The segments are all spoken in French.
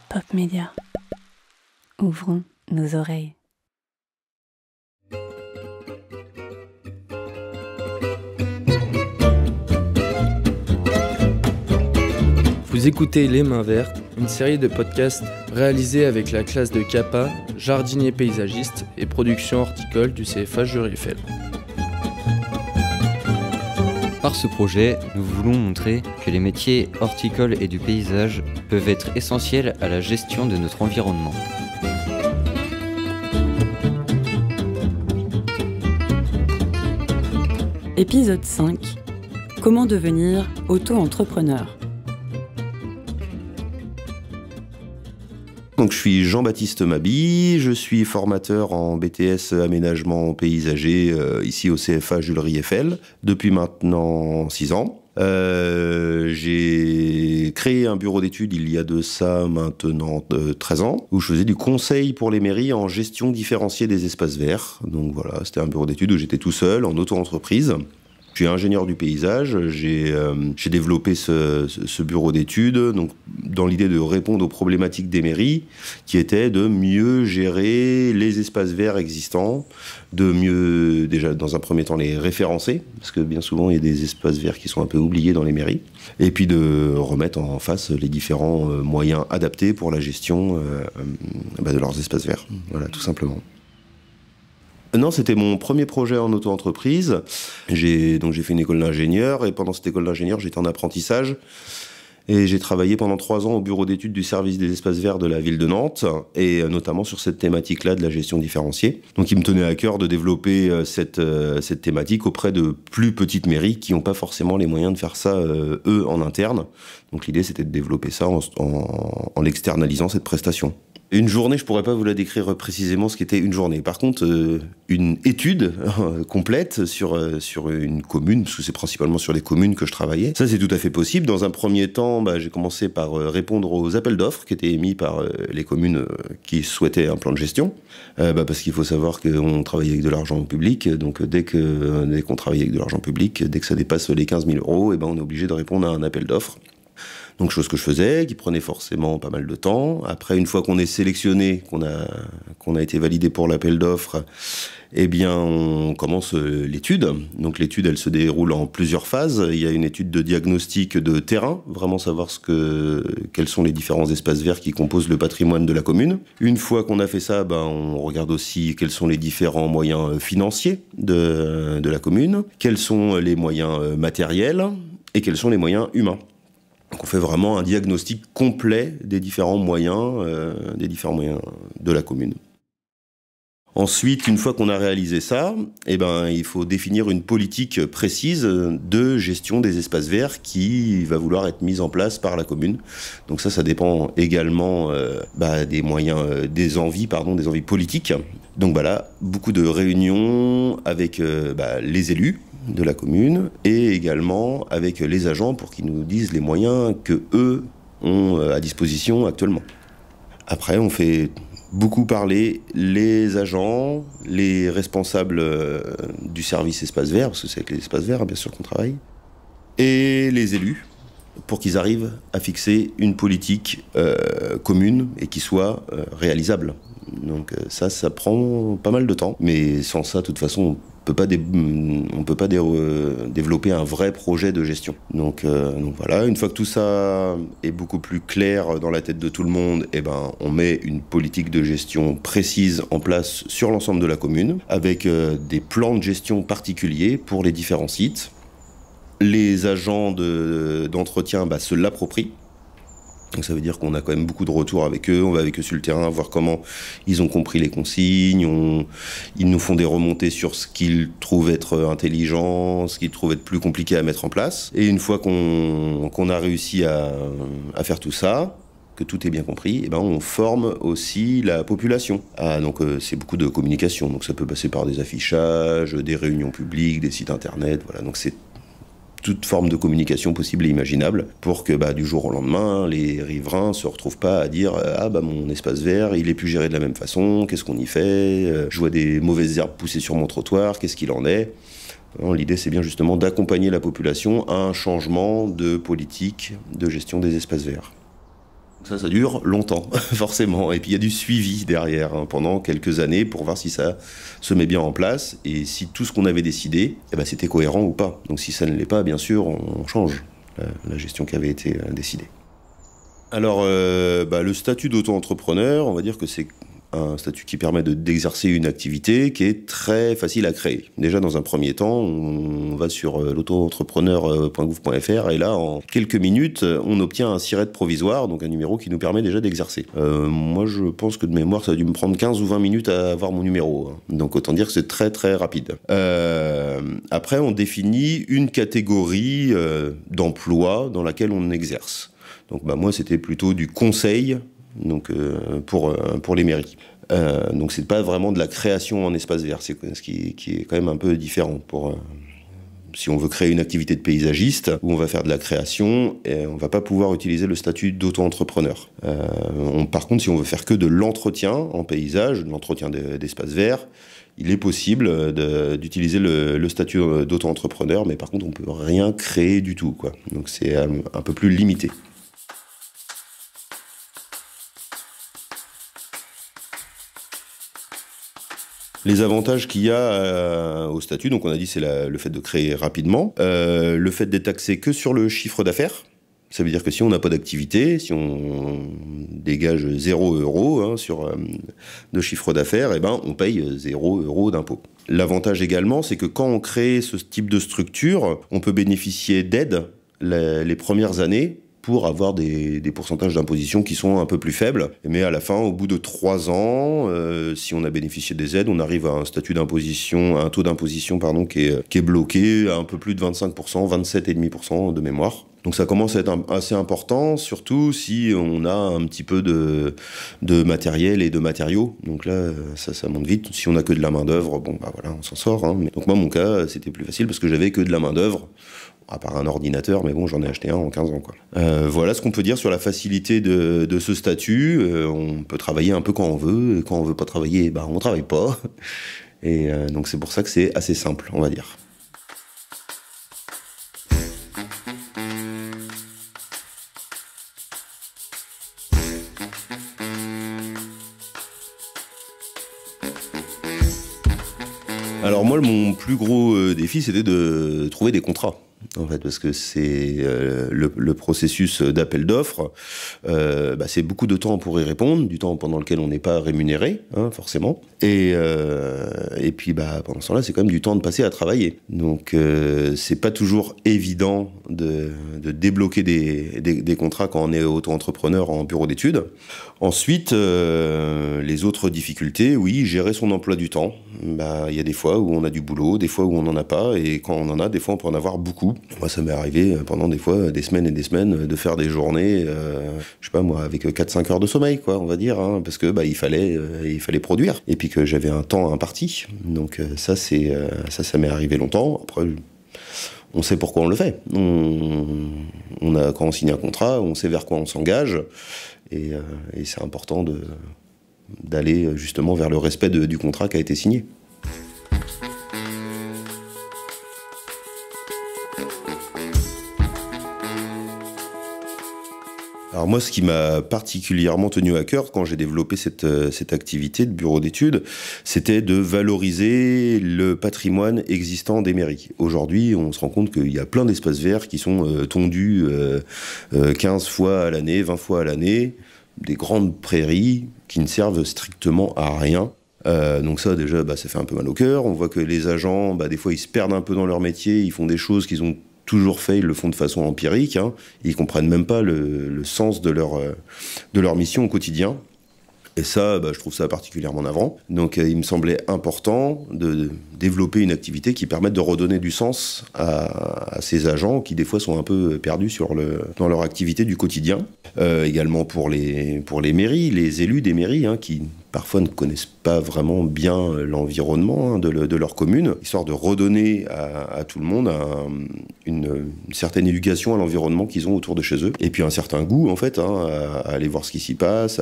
Pop Média. Ouvrons nos oreilles. Vous écoutez Les Mains Vertes, une série de podcasts réalisés avec la classe de CAPA, jardinier paysagiste et production horticole du CFA Jury-Eiffel. Par ce projet, nous voulons montrer que les métiers horticoles et du paysage peuvent être essentiels à la gestion de notre environnement. Épisode 5. Comment devenir auto-entrepreneur? Donc, je suis Jean-Baptiste Mabi, je suis formateur en BTS aménagement paysager ici au CFA Jury-Eiffel depuis maintenant 6 ans. J'ai créé un bureau d'études il y a de ça maintenant 13 ans, où je faisais du conseil pour les mairies en gestion différenciée des espaces verts. Donc voilà, c'était un bureau d'études où j'étais tout seul, en auto-entreprise. Je suis ingénieur du paysage, j'ai développé ce bureau d'études donc, dans l'idée de répondre aux problématiques des mairies, qui étaient de mieux gérer les espaces verts existants, de mieux, déjà dans un premier temps, les référencer, parce que bien souvent il y a des espaces verts qui sont un peu oubliés dans les mairies, et puis de remettre en face les différents moyens adaptés pour la gestion de leurs espaces verts, voilà, tout simplement. Non, c'était mon premier projet en auto-entreprise. J'ai fait une école d'ingénieur et pendant cette école d'ingénieur, j'étais en apprentissage et j'ai travaillé pendant 3 ans au bureau d'études du service des espaces verts de la ville de Nantes et notamment sur cette thématique-là de la gestion différenciée. Donc il me tenait à cœur de développer cette thématique auprès de plus petites mairies qui n'ont pas forcément les moyens de faire ça eux en interne. Donc l'idée c'était de développer ça en externalisant cette prestation. Une journée, je pourrais pas vous la décrire précisément ce qu'était une journée. Par contre, une étude complète sur une commune, parce que c'est principalement sur les communes que je travaillais. Ça, c'est tout à fait possible. Dans un premier temps, j'ai commencé par répondre aux appels d'offres qui étaient émis par les communes qui souhaitaient un plan de gestion. Parce qu'il faut savoir qu'on travaille avec de l'argent public. Donc, dès qu'on travaille avec de l'argent public, dès que ça dépasse les 15 000 €, on est obligé de répondre à un appel d'offres. Donc, chose que je faisais, qui prenait forcément pas mal de temps. Après, une fois qu'on est sélectionné, qu'on a été validé pour l'appel d'offres, on commence l'étude. Donc, l'étude, elle se déroule en plusieurs phases. Il y a une étude de diagnostic de terrain, vraiment savoir quels sont les différents espaces verts qui composent le patrimoine de la commune. Une fois qu'on a fait ça, on regarde aussi quels sont les différents moyens financiers de la commune, quels sont les moyens matériels et quels sont les moyens humains. Donc on fait vraiment un diagnostic complet des différents moyens de la commune. Ensuite, une fois qu'on a réalisé ça, il faut définir une politique précise de gestion des espaces verts qui va vouloir être mise en place par la commune. Donc ça dépend également des moyens, des envies politiques. Donc beaucoup de réunions avec les élus de la commune et également avec les agents pour qu'ils nous disent les moyens que eux ont à disposition actuellement. Après, on fait beaucoup parler les agents, les responsables du service espace vert, parce que c'est avec les espaces verts bien sûr qu'on travaille, et les élus pour qu'ils arrivent à fixer une politique commune et qui soit réalisable. Donc ça prend pas mal de temps, mais sans ça, de toute façon, on peut pas développer un vrai projet de gestion. Donc voilà, une fois que tout ça est beaucoup plus clair dans la tête de tout le monde, on met une politique de gestion précise en place sur l'ensemble de la commune, avec des plans de gestion particuliers pour les différents sites. Les agents d'entretien se l'approprient. Donc ça veut dire qu'on a quand même beaucoup de retours avec eux, on va avec eux sur le terrain, voir comment ils ont compris les consignes, ils nous font des remontées sur ce qu'ils trouvent être intelligent, ce qu'ils trouvent être plus compliqué à mettre en place. Et une fois qu'on a réussi à faire tout ça, que tout est bien compris, on forme aussi la population. Donc c'est beaucoup de communication, donc ça peut passer par des affichages, des réunions publiques, des sites internet, voilà, donc c'est toute forme de communication possible et imaginable pour que du jour au lendemain, les riverains ne se retrouvent pas à dire « mon espace vert, il est plus géré de la même façon, qu'est-ce qu'on y fait ? Je vois des mauvaises herbes pousser sur mon trottoir, qu'est-ce qu'il en est ?» L'idée, c'est bien justement d'accompagner la population à un changement de politique de gestion des espaces verts. Ça dure longtemps, forcément. Et puis il y a du suivi derrière, pendant quelques années pour voir si ça se met bien en place et si tout ce qu'on avait décidé, c'était cohérent ou pas. Donc si ça ne l'est pas, bien sûr, on change la gestion qui avait été décidée. Alors, le statut d'auto-entrepreneur, on va dire que c'est un statut qui permet d'exercer une activité qui est très facile à créer. Déjà, dans un premier temps, on va sur l'auto-entrepreneur.gouv.fr et là, en quelques minutes, on obtient un SIRET provisoire, donc un numéro qui nous permet déjà d'exercer. Moi, je pense que de mémoire, ça a dû me prendre 15 ou 20 minutes à avoir mon numéro. Donc, autant dire que c'est très, très rapide. Après, on définit une catégorie d'emploi dans laquelle on exerce. Donc, moi, c'était plutôt du conseil, donc pour les mairies. Donc c'est pas vraiment de la création en espace vert, c'est ce qui est quand même un peu différent. Si on veut créer une activité de paysagiste où on va faire de la création, on va pas pouvoir utiliser le statut d'auto-entrepreneur. Par contre, si on veut faire que de l'entretien en paysage, de l'entretien d'espaces verts, il est possible d'utiliser le statut d'auto-entrepreneur, mais par contre on peut rien créer du tout, quoi. Donc c'est un peu plus limité. Les avantages qu'il y a au statut, donc on a dit c'est le fait de créer rapidement, le fait d'être taxé que sur le chiffre d'affaires. Ça veut dire que si on n'a pas d'activité, si on dégage 0 € sur de chiffre d'affaires, on paye 0 € d'impôt. L'avantage également, c'est que quand on crée ce type de structure, on peut bénéficier d'aides les premières années pour avoir des pourcentages d'imposition qui sont un peu plus faibles. Mais à la fin, au bout de 3 ans, si on a bénéficié des aides, on arrive à un statut d'imposition, à un taux d'imposition qui est bloqué à un peu plus de 25%, 27,5% de mémoire. Donc ça commence à être assez important, surtout si on a un petit peu de matériel et de matériaux. Donc là, ça monte vite. Si on a que de la main-d'œuvre, on s'en sort. Donc moi, mon cas, c'était plus facile parce que j'avais que de la main-d'œuvre. À part un ordinateur, mais bon, j'en ai acheté un en 15 ans, quoi. Voilà ce qu'on peut dire sur la facilité de ce statut. On peut travailler un peu quand on veut, et quand on veut pas travailler, on travaille pas. Et donc c'est pour ça que c'est assez simple, on va dire. Alors moi, mon plus gros défi, c'était de trouver des contrats. En fait, parce que c'est le processus d'appel d'offres, c'est beaucoup de temps pour y répondre, du temps pendant lequel on n'est pas rémunéré, forcément. Et puis, pendant ce temps-là, c'est quand même du temps de passer à travailler. Donc, c'est pas toujours évident de débloquer des contrats quand on est auto-entrepreneur en bureau d'études. Ensuite, les autres difficultés, oui, gérer son emploi du temps. Il y a des fois où on a du boulot, des fois où on n'en a pas, et quand on en a, des fois on peut en avoir beaucoup. Moi, ça m'est arrivé pendant des fois des semaines et des semaines de faire des journées, avec 4-5 heures de sommeil, quoi, on va dire, parce que il fallait produire, et puis que j'avais un temps imparti. Donc ça m'est arrivé longtemps. Après, on sait pourquoi on le fait. Quand on signe un contrat, on sait vers quoi on s'engage, et c'est important d'aller justement vers le respect du contrat qui a été signé. Alors moi, ce qui m'a particulièrement tenu à cœur quand j'ai développé cette activité de bureau d'études, c'était de valoriser le patrimoine existant des mairies. Aujourd'hui, on se rend compte qu'il y a plein d'espaces verts qui sont tondus 15 fois à l'année, 20 fois à l'année, des grandes prairies qui ne servent strictement à rien. Donc ça, déjà, ça fait un peu mal au cœur. On voit que les agents, des fois, ils se perdent un peu dans leur métier, ils font des choses qu'ils ont toujours fait, ils le font de façon empirique, ils comprennent même pas le sens de leur mission au quotidien. Et ça, je trouve ça particulièrement navrant. Donc il me semblait important de développer une activité qui permette de redonner du sens à ces agents qui des fois sont un peu perdus dans leur activité du quotidien. Également pour les mairies, les élus des mairies qui parfois ne connaissent pas vraiment bien l'environnement de leur commune, histoire de redonner à tout le monde une certaine éducation à l'environnement qu'ils ont autour de chez eux, et puis un certain goût en fait à aller voir ce qui s'y passe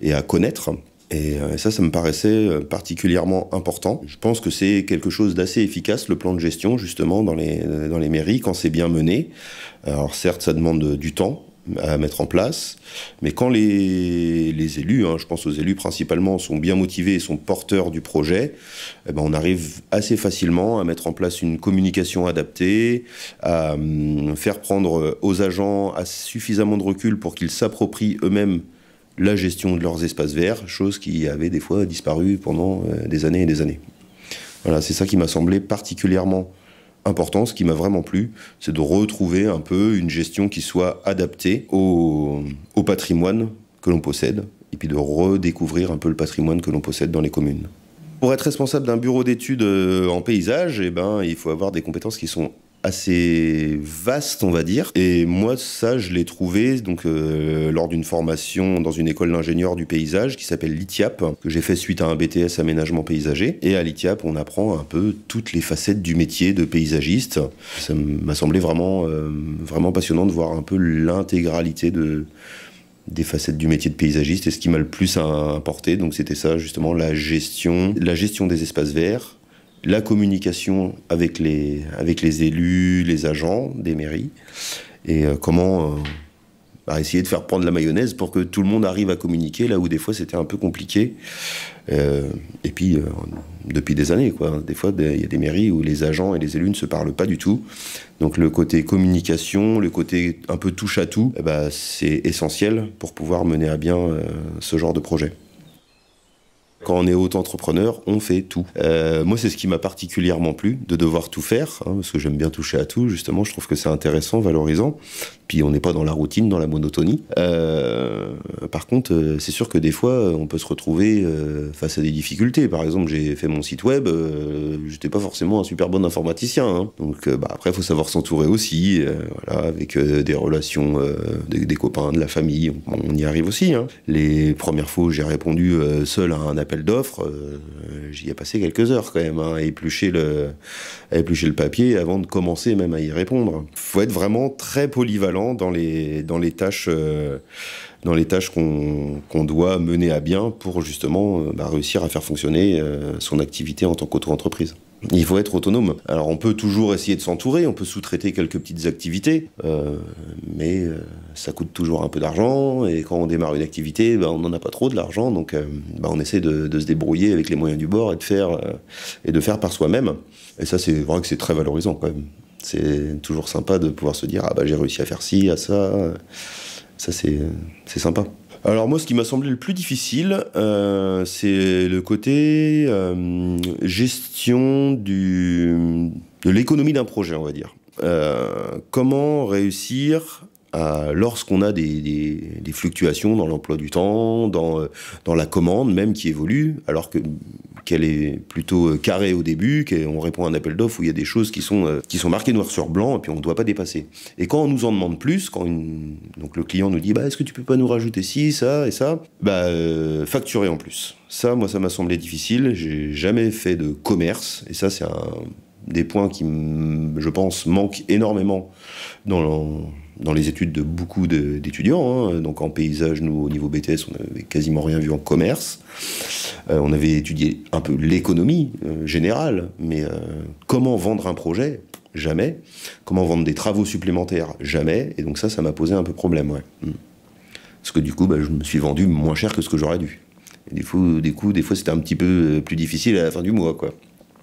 et à connaître. Et ça me paraissait particulièrement important. Je pense que c'est quelque chose d'assez efficace, le plan de gestion, justement, dans les mairies, quand c'est bien mené. Alors certes, ça demande du temps, à mettre en place. Mais quand les élus, je pense aux élus principalement, sont bien motivés et sont porteurs du projet, on arrive assez facilement à mettre en place une communication adaptée, à faire prendre aux agents suffisamment de recul pour qu'ils s'approprient eux-mêmes la gestion de leurs espaces verts, chose qui avait des fois disparu pendant des années et des années. Voilà, c'est ça qui m'a semblé particulièrement important. Ce qui m'a vraiment plu, c'est de retrouver un peu une gestion qui soit adaptée au patrimoine que l'on possède, et puis de redécouvrir un peu le patrimoine que l'on possède dans les communes. Pour être responsable d'un bureau d'études en paysage, il faut avoir des compétences qui sont assez vaste, on va dire. Et moi, ça, je l'ai trouvé lors d'une formation dans une école d'ingénieurs du paysage qui s'appelle l'ITIAP, que j'ai fait suite à un BTS aménagement paysager. Et à l'ITIAP, on apprend un peu toutes les facettes du métier de paysagiste. Ça m'a semblé vraiment passionnant de voir un peu l'intégralité des facettes du métier de paysagiste. Et ce qui m'a le plus importé, donc c'était ça, justement, la gestion des espaces verts, la communication avec les élus, les agents des mairies, et comment essayer de faire prendre la mayonnaise pour que tout le monde arrive à communiquer, là où des fois c'était un peu compliqué. Et puis, depuis des années, des fois, il y a des mairies où les agents et les élus ne se parlent pas du tout. Donc le côté communication, le côté un peu touche-à-tout, c'est essentiel pour pouvoir mener à bien ce genre de projet. Quand on est auto-entrepreneur, on fait tout. Moi, c'est ce qui m'a particulièrement plu, de devoir tout faire, parce que j'aime bien toucher à tout, justement. Je trouve que c'est intéressant, valorisant. Puis on n'est pas dans la routine, dans la monotonie. Par contre, c'est sûr que des fois, on peut se retrouver face à des difficultés. Par exemple, j'ai fait mon site web, j'étais pas forcément un super bon informaticien. Donc après, il faut savoir s'entourer aussi, avec des relations, des copains, de la famille. On y arrive aussi. Les premières fois où j'ai répondu seul à un appel d'offres, j'y ai passé quelques heures quand même, à éplucher le papier avant de commencer même à y répondre. Faut être vraiment très polyvalent dans les tâches qu'on doit mener à bien pour justement réussir à faire fonctionner son activité en tant qu'auto-entreprise. Il faut être autonome. Alors on peut toujours essayer de s'entourer, on peut sous-traiter quelques petites activités, mais ça coûte toujours un peu d'argent, et quand on démarre une activité, on n'en a pas trop de l'argent, donc on essaie de se débrouiller avec les moyens du bord et de faire par soi-même. Et ça, c'est vrai que c'est très valorisant quand même. C'est toujours sympa de pouvoir se dire « Ah j'ai réussi à faire ci, à ça ». Ça, c'est sympa. Alors moi, ce qui m'a semblé le plus difficile, c'est le côté gestion de l'économie d'un projet, on va dire. Comment réussir lorsqu'on a des fluctuations dans l'emploi du temps, dans la commande même qui évolue, alors qu'elle est plutôt carrée au début, qu'on répond à un appel d'offres où il y a des choses qui sont marquées noir sur blanc et puis on ne doit pas dépasser. Et quand on nous en demande plus, donc le client nous dit est-ce que tu peux pas nous rajouter ci, ça et ça, facturer en plus. Ça, moi, ça m'a semblé difficile. J'ai jamais fait de commerce et ça, c'est des points qui, je pense, manquent énormément dans les études de beaucoup d'étudiants. Donc en paysage, nous, au niveau BTS, on n'avait quasiment rien vu en commerce. On avait étudié un peu l'économie générale, mais comment vendre un projet ? Jamais. Comment vendre des travaux supplémentaires ? Jamais. Et donc ça m'a posé un peu problème, ouais. Parce que du coup, je me suis vendu moins cher que ce que j'aurais dû. Et des fois, c'était un petit peu plus difficile à la fin du mois, quoi.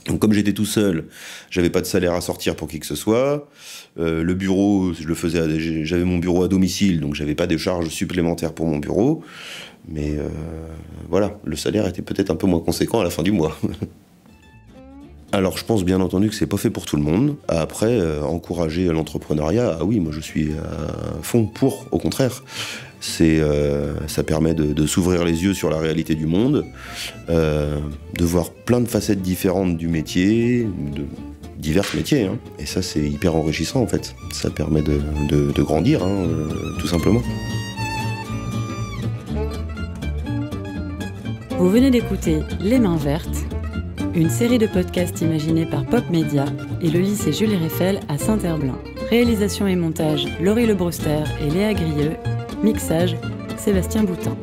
Donc comme j'étais tout seul, j'avais pas de salaire à sortir pour qui que ce soit. Le bureau, j'avais mon bureau à domicile, donc j'avais pas de charges supplémentaires pour mon bureau. Mais voilà, le salaire était peut-être un peu moins conséquent à la fin du mois. Alors je pense bien entendu que c'est pas fait pour tout le monde. Après, encourager l'entrepreneuriat, oui, moi je suis à fond pour, au contraire. Ça permet de s'ouvrir les yeux sur la réalité du monde, de voir plein de facettes différentes du métier, de divers métiers. Et ça, c'est hyper enrichissant en fait. Ça permet de grandir, tout simplement. Vous venez d'écouter Les Mains Vertes, une série de podcasts imaginés par Pop Media et le lycée Jules Eiffel à Saint-Herblain. Réalisation et montage, Laurie Lebreuster et Léa Grieux. Mixage, Sébastien Boutin.